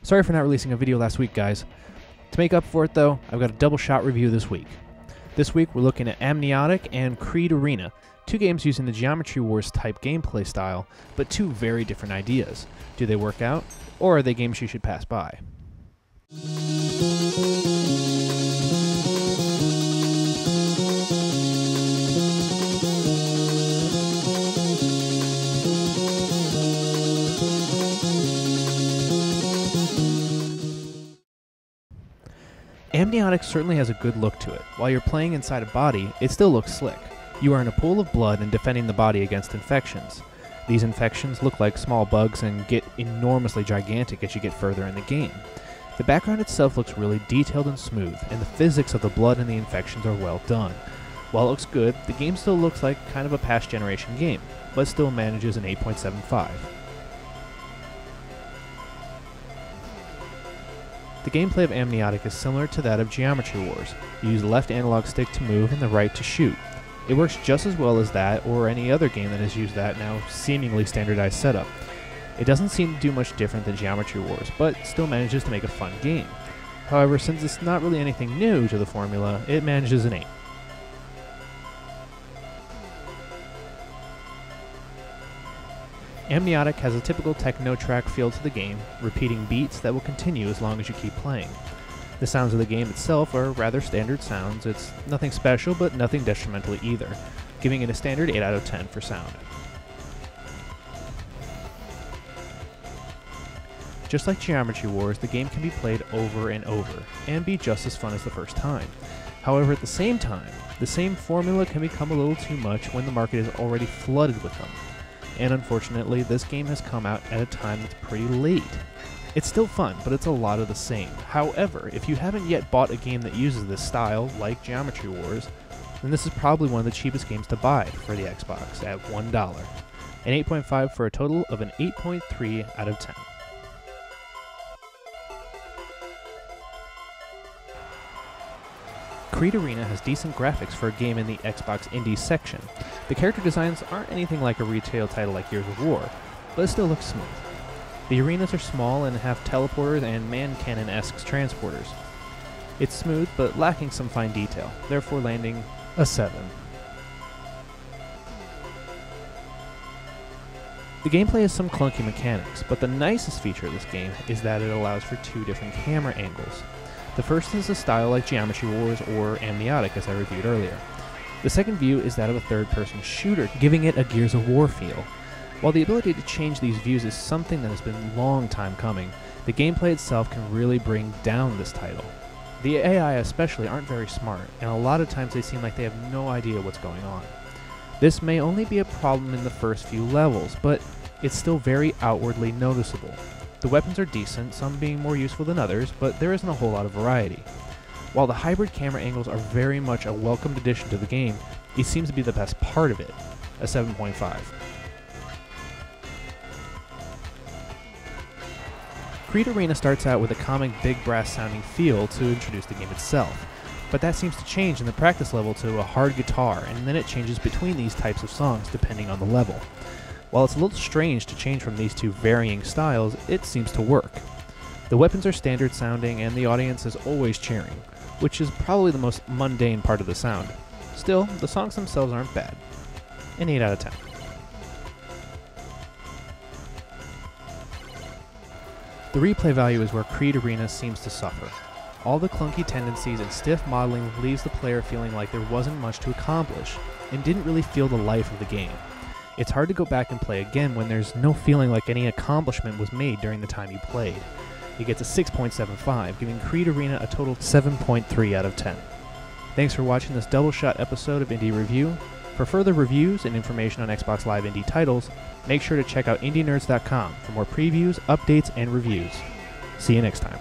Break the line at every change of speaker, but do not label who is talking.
Sorry for not releasing a video last week, guys. To make up for it, though, I've got a double shot review this week. This week, we're looking at Amniotic and Creed Arena, two games using the Geometry Wars type gameplay style, but two very different ideas. Do they work out, or are they games you should pass by? Amniotic certainly has a good look to it. While you're playing inside a body, it still looks slick. You are in a pool of blood and defending the body against infections. These infections look like small bugs and get enormously gigantic as you get further in the game. The background itself looks really detailed and smooth, and the physics of the blood and the infections are well done. While it looks good, the game still looks like kind of a past generation game, but still manages an 8.75. The gameplay of Amniotic is similar to that of Geometry Wars. You use the left analog stick to move and the right to shoot. It works just as well as that or any other game that has used that now seemingly standardized setup. It doesn't seem to do much different than Geometry Wars, but still manages to make a fun game. However, since it's not really anything new to the formula, it manages an 8. Amniotic has a typical techno track feel to the game, repeating beats that will continue as long as you keep playing. The sounds of the game itself are rather standard sounds. It's nothing special, but nothing detrimental either, giving it a standard 8 out of 10 for sound. Just like Geometry Wars, the game can be played over and over, and be just as fun as the first time. However, at the same time, the same formula can become a little too much when the market is already flooded with them. And unfortunately, this game has come out at a time that's pretty late. It's still fun, but it's a lot of the same. However, if you haven't yet bought a game that uses this style, like Geometry Wars, then this is probably one of the cheapest games to buy for the Xbox at $1. An 8.5 for a total of an 8.3 out of 10. Creed Arena has decent graphics for a game in the Xbox Indies section. The character designs aren't anything like a retail title like Gears of War, but it still looks smooth. The arenas are small and have teleporters and man-cannon-esque transporters. It's smooth, but lacking some fine detail, therefore landing a 7. The gameplay has some clunky mechanics, but the nicest feature of this game is that it allows for two different camera angles. The first is a style like Geometry Wars or Amniotic, as I reviewed earlier. The second view is that of a third-person shooter, giving it a Gears of War feel. While the ability to change these views is something that has been a long time coming, the gameplay itself can really bring down this title. The AI especially aren't very smart, and a lot of times they seem like they have no idea what's going on. This may only be a problem in the first few levels, but it's still very outwardly noticeable. The weapons are decent, some being more useful than others, but there isn't a whole lot of variety. While the hybrid camera angles are very much a welcomed addition to the game, it seems to be the best part of it, a 7.5. Creed Arena starts out with a comic big brass sounding feel to introduce the game itself, but that seems to change in the practice level to a hard guitar, and then it changes between these types of songs depending on the level. While it's a little strange to change from these two varying styles, it seems to work. The weapons are standard sounding and the audience is always cheering, which is probably the most mundane part of the sound. Still, the songs themselves aren't bad. An 8 out of 10. The replay value is where Creed Arena seems to suffer. All the clunky tendencies and stiff modeling leaves the player feeling like there wasn't much to accomplish, and didn't really feel the life of the game. It's hard to go back and play again when there's no feeling like any accomplishment was made during the time you played. It gets a 6.75, giving Creed Arena a total 7.3 out of 10. Thanks for watching this double shot episode of Indie Review. For further reviews and information on Xbox Live indie titles, make sure to check out indienerds.com for more previews, updates, and reviews. See you next time.